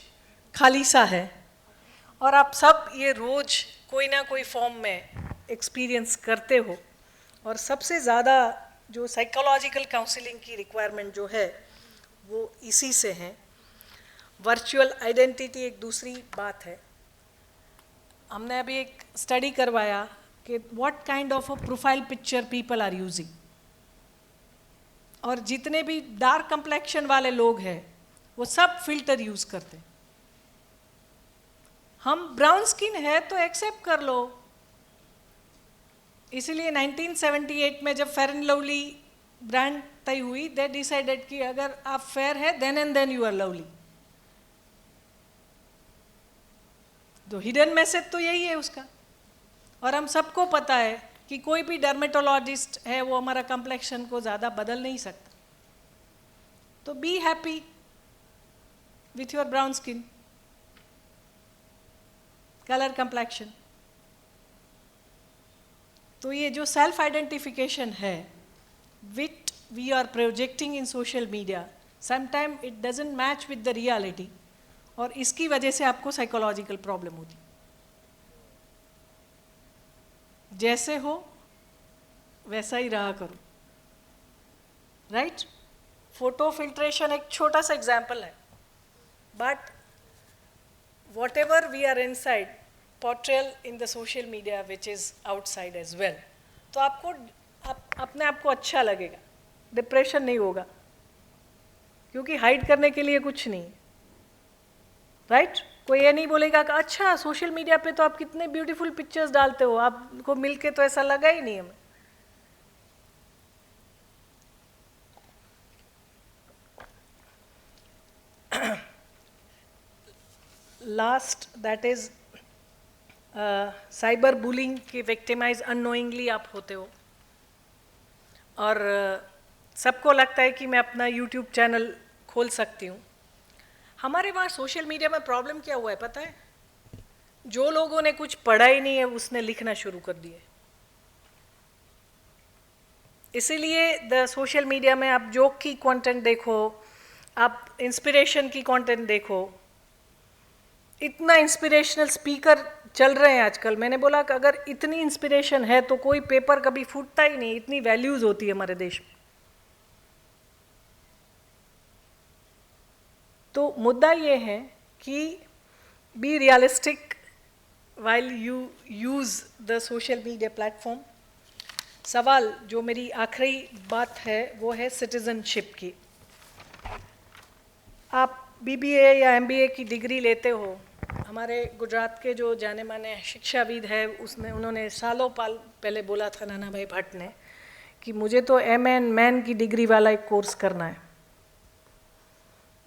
खाली सा है. और आप सब ये रोज़ कोई ना कोई फॉर्म में एक्सपीरियंस करते हो. और सबसे ज़्यादा जो साइकोलॉजिकल काउंसलिंग की रिक्वायरमेंट जो है वो इसी से है. वर्चुअल आइडेंटिटी एक दूसरी बात है. हमने अभी एक स्टडी करवाया कि what kind of a profile picture people are using. और जितने भी डार्क कंप्लेक्शन वाले लोग हैं वो सब फिल्टर यूज़ करते हैं. हम ब्राउन स्किन है तो एक्सेप्ट कर लो. इसीलिए 1978 में जब फेयर एंड लवली ब्रांड तय हुई, दे डिसाइडेड कि अगर आप फेयर है then and then you are lovely. तो हिडन मैसेज तो यही है उसका. और हम सबको पता है कि कोई भी डर्मेटोलॉजिस्ट है वो हमारा कंप्लेक्शन को ज़्यादा बदल नहीं सकता. तो be happy with your brown skin, colour complexion. तो ये जो सेल्फ आइडेंटिफिकेशन है which we are projecting in social media, sometime it doesn't match with the reality, और इसकी वजह से आपको साइकोलॉजिकल प्रॉब्लम होती. जैसे हो वैसा ही रहा करो. राइट? फोटो फिल्ट्रेशन एक छोटा सा एग्जाम्पल है, but whatever we are inside, portrayal in the social media which is outside as well. तो आपको अपने आप को अच्छा लगेगा, डिप्रेशन नहीं होगा, क्योंकि हाइड करने के लिए कुछ नहीं. राइट? कोई ये नहीं बोलेगा कि अच्छा सोशल मीडिया पे तो आप कितने ब्यूटीफुल पिक्चर्स डालते हो, आपको मिलके तो ऐसा लगा ही नहीं हमें. Last that is cyber bullying की विक्टिमाइज अननोइंगली आप होते हो. और सबको लगता है कि मैं अपना यूट्यूब चैनल खोल सकती हूँ. हमारे वहाँ सोशल मीडिया में प्रॉब्लम क्या हुआ है पता है? जो लोगों ने कुछ पढ़ा ही नहीं है उसने लिखना शुरू कर दिया. इसीलिए द सोशल मीडिया में आप जोक की कंटेंट देखो, आप इंस्पिरेशन की कंटेंट देखो, इतना इंस्पिरेशनल स्पीकर चल रहे हैं आजकल। मैंने बोला कि अगर इतनी इंस्पिरेशन है तो कोई पेपर कभी फूटता ही नहीं, इतनी वैल्यूज होती है हमारे देश में। तो मुद्दा ये है कि be realistic while you use the social media platform। सवाल जो मेरी आखिरी बात है वो है सिटीजनशिप की। आप बीबीए या एमबीए की डिग्री लेते हो, हमारे गुजरात के जो जाने माने शिक्षाविद है उन्होंने सालों पहले बोला था, नाना भाई भट्ट ने, कि मुझे तो मैन की डिग्री वाला एक कोर्स करना है।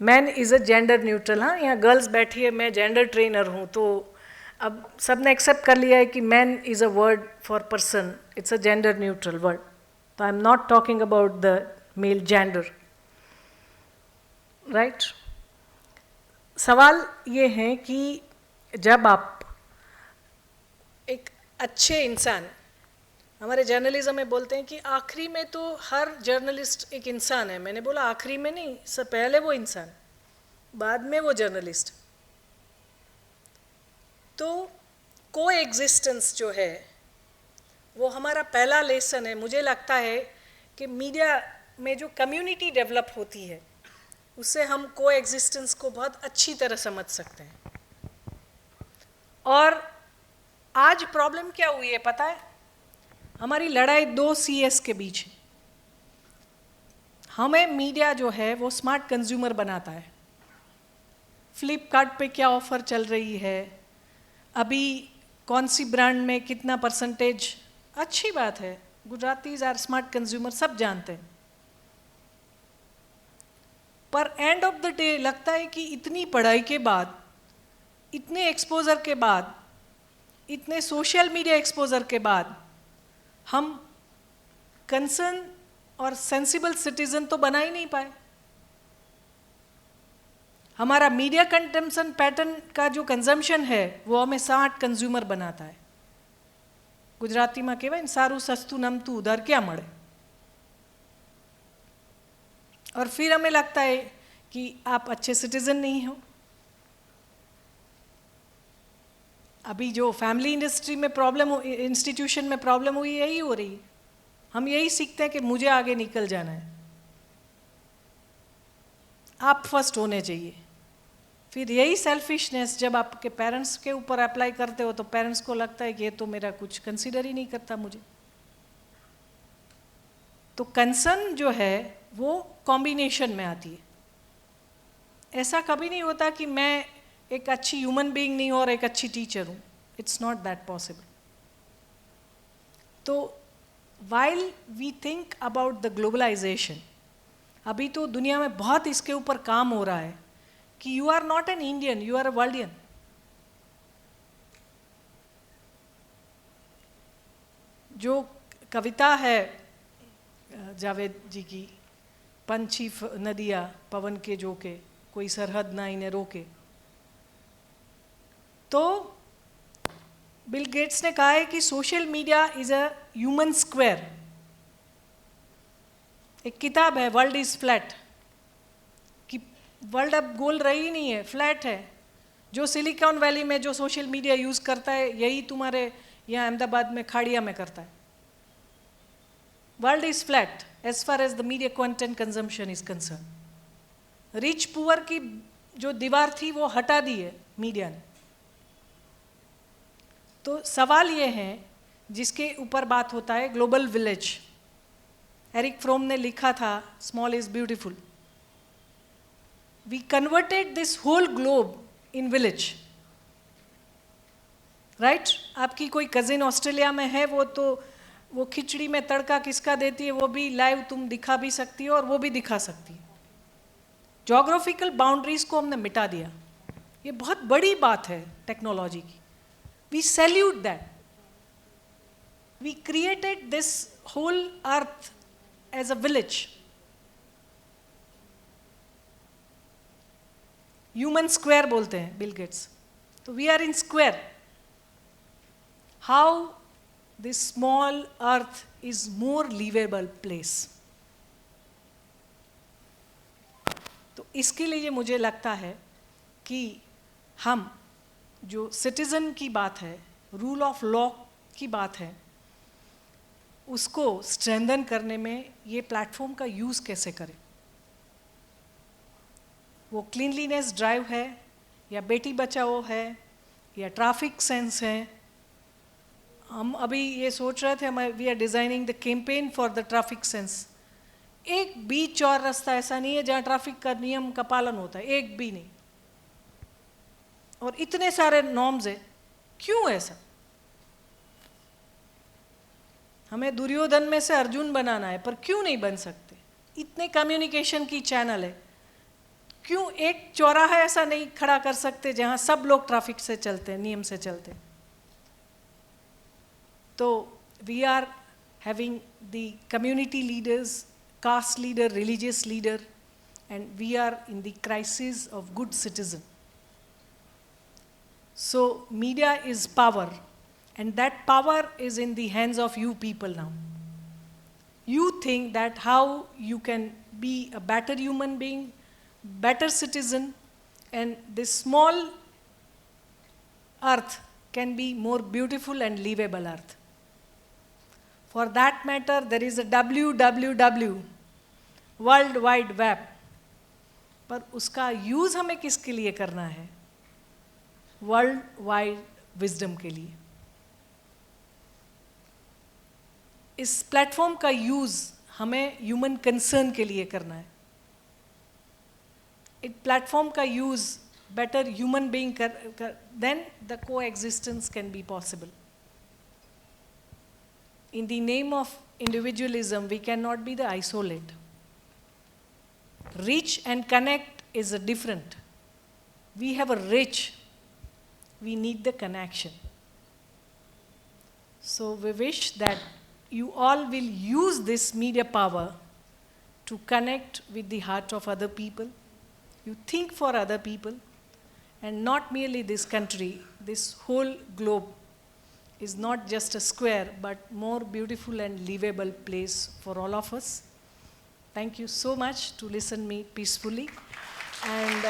Man is a gender neutral. हाँ, यहाँ गर्ल्स बैठी है, मैं जेंडर ट्रेनर हूँ, तो अब सब ने एक्सेप्ट कर लिया है कि man is a word for person, it's a gender neutral word. तो I am not talking about the male gender, right. सवाल ये है कि जब आप एक अच्छे इंसान, हमारे जर्नलिज्म में बोलते हैं कि आखिरी में तो हर जर्नलिस्ट एक इंसान है। मैंने बोला आखिरी में नहीं, सब पहले वो इंसान, बाद में वो जर्नलिस्ट। तो को एग्जिस्टेंस जो है वो हमारा पहला लेसन है। मुझे लगता है कि मीडिया में जो कम्युनिटी डेवलप होती है उससे हम को एग्जिस्टेंस को बहुत अच्छी तरह समझ सकते हैं। और आज प्रॉब्लम क्या हुई है पता है? हमारी लड़ाई दो सीएस के बीच है। हमें मीडिया जो है वो स्मार्ट कंज्यूमर बनाता है। फ्लिपकार्ट पे क्या ऑफर चल रही है, अभी कौन सी ब्रांड में कितना परसेंटेज, अच्छी बात है, गुजरातीज आर स्मार्ट कंज्यूमर, सब जानते हैं। पर एंड ऑफ द डे लगता है कि इतनी पढ़ाई के बाद, इतने एक्सपोजर के बाद, इतने सोशल मीडिया एक्सपोजर के बाद हम कंसर्न और सेंसिबल सिटीजन तो बना ही नहीं पाए। हमारा मीडिया कंजम्पशन पैटर्न का जो कंजम्पशन है वो हमें स्मार्ट कंज्यूमर बनाता है। गुजराती में कहेवाय ने सारू सस्तु नमतू उधार क्या मळे। और फिर हमें लगता है कि आप अच्छे सिटीजन नहीं हो। अभी जो फैमिली इंडस्ट्री में प्रॉब्लम, इंस्टीट्यूशन में प्रॉब्लम हुई, यही हो रही है। हम यही सीखते हैं कि मुझे आगे निकल जाना है, आप फर्स्ट होने चाहिए। फिर यही सेल्फिशनेस जब आपके पेरेंट्स के ऊपर अप्लाई करते हो तो पेरेंट्स को लगता है कि ये तो मेरा कुछ कंसीडर ही नहीं करता मुझे। तो कंसर्न जो है वो कॉम्बिनेशन में आती है। ऐसा कभी नहीं होता कि मैं एक अच्छी ह्यूमन बीइंग नहीं हूँ और एक अच्छी टीचर हूँ। It's not that possible. तो while we think about the globalization, अभी तो दुनिया में बहुत इसके ऊपर काम हो रहा है कि you are not an Indian, you are a worldian. जो कविता है जावेद जी की, पंछी नदिया पवन के जोके, कोई सरहद ना इन्हें रोके, तो बिल गेट्स ने कहा है कि social media is a human square. एक किताब है वर्ल्ड इज फ्लैट, कि वर्ल्ड अब गोल रही नहीं है, फ्लैट है। जो सिलिकॉन वैली में जो सोशल मीडिया यूज करता है यही तुम्हारे यहाँ अहमदाबाद में खाड़िया में करता है। World is flat as far as the media content consumption is concern. Rich poor की जो दीवार थी वो हटा दी है मीडिया ने। तो सवाल ये है जिसके ऊपर बात होता है, ग्लोबल विलेज। एरिक फ्रोम ने लिखा था small is beautiful. We converted this whole globe in village, right. आपकी कोई कजिन ऑस्ट्रेलिया में है, वो खिचड़ी में तड़का किसका देती है वो भी लाइव तुम दिखा भी सकती हो और वो भी दिखा सकती है। ज्योग्राफिकल बाउंड्रीज को हमने मिटा दिया। ये बहुत बड़ी बात है टेक्नोलॉजी की। We salute that. We created this whole earth as a village. Human square बोलते हैं बिल गेट्स। तो we are in square. How this small earth is more livable place. तो इसके लिए मुझे लगता है कि हम जो सिटीज़न की बात है, रूल ऑफ लॉ की बात है, उसको स्ट्रेंथन करने में ये प्लेटफॉर्म का यूज़ कैसे करें. वो क्लीनलीनेस ड्राइव है या बेटी बचाओ है या ट्रैफिक सेंस है. हम अभी ये सोच रहे थे, we are designing the campaign for the traffic sense. एक भी चौर रास्ता ऐसा नहीं है जहाँ ट्रैफिक का नियम का पालन होता है, एक भी नहीं. और इतने सारे नॉर्म्स है, क्यों ऐसा? हमें दुर्योधन में से अर्जुन बनाना है, पर क्यों नहीं बन सकते? इतने कम्युनिकेशन की चैनल है, क्यों एक चौराहा ऐसा नहीं खड़ा कर सकते जहाँ सब लोग ट्रैफिक से चलते हैं, नियम से चलते हैं? तो we are having the community leaders, caste leader, religious leader, and we are in the crisis of good citizen. So media is power, and that power is in the hands of you people now. You think that how you can be a better human being, better citizen, and this small earth can be more beautiful and livable earth. For that matter, there is a www, world wide web. पर उसका यूज़ हमें किसके लिए करना है? वर्ल्ड वाइड विजडम के लिए. इस प्लेटफॉर्म का यूज़ हमें ह्यूमन कंसर्न के लिए करना है. इस प्लेटफॉर्म का use better human being then the coexistence can be possible. In the name of individualism, we cannot be the isolate. Reach and connect is a different. We have a reach. We need the connection. So we wish that you all will use this media power to connect with the heart of other people. You think for other people, and not merely this country, this whole globe is not just a square, but more beautiful and livable place for all of us. Thank you so much to listen me peacefully. And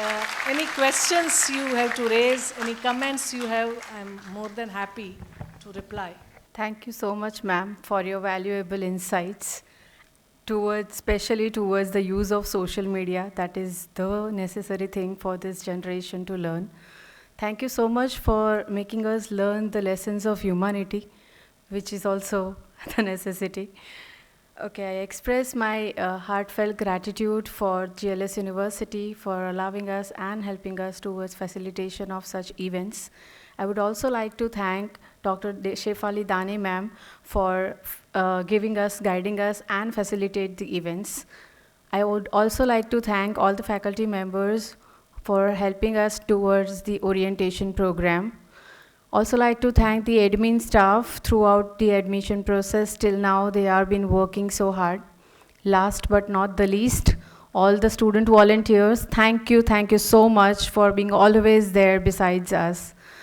any questions you have to raise, any comments you have, I'm more than happy to reply. Thank you so much, ma'am, for your valuable insights towards, especially towards the use of social media. That is the necessary thing for this generation to learn. Thank you so much for making us learn the lessons of humanity, which is also the necessity. Okay, I express my heartfelt gratitude for GLS University for allowing us and helping us towards facilitation of such events. I would also like to thank Dr. Shefali Dane ma'am for giving us, guiding us, and facilitate the events. I would also like to thank all the faculty members for helping us towards the orientation program. Also like to thank the admin staff throughout the admission process. Till now, they have been working so hard. Last but not the least, all the student volunteers, thank you so much for being always there besides us.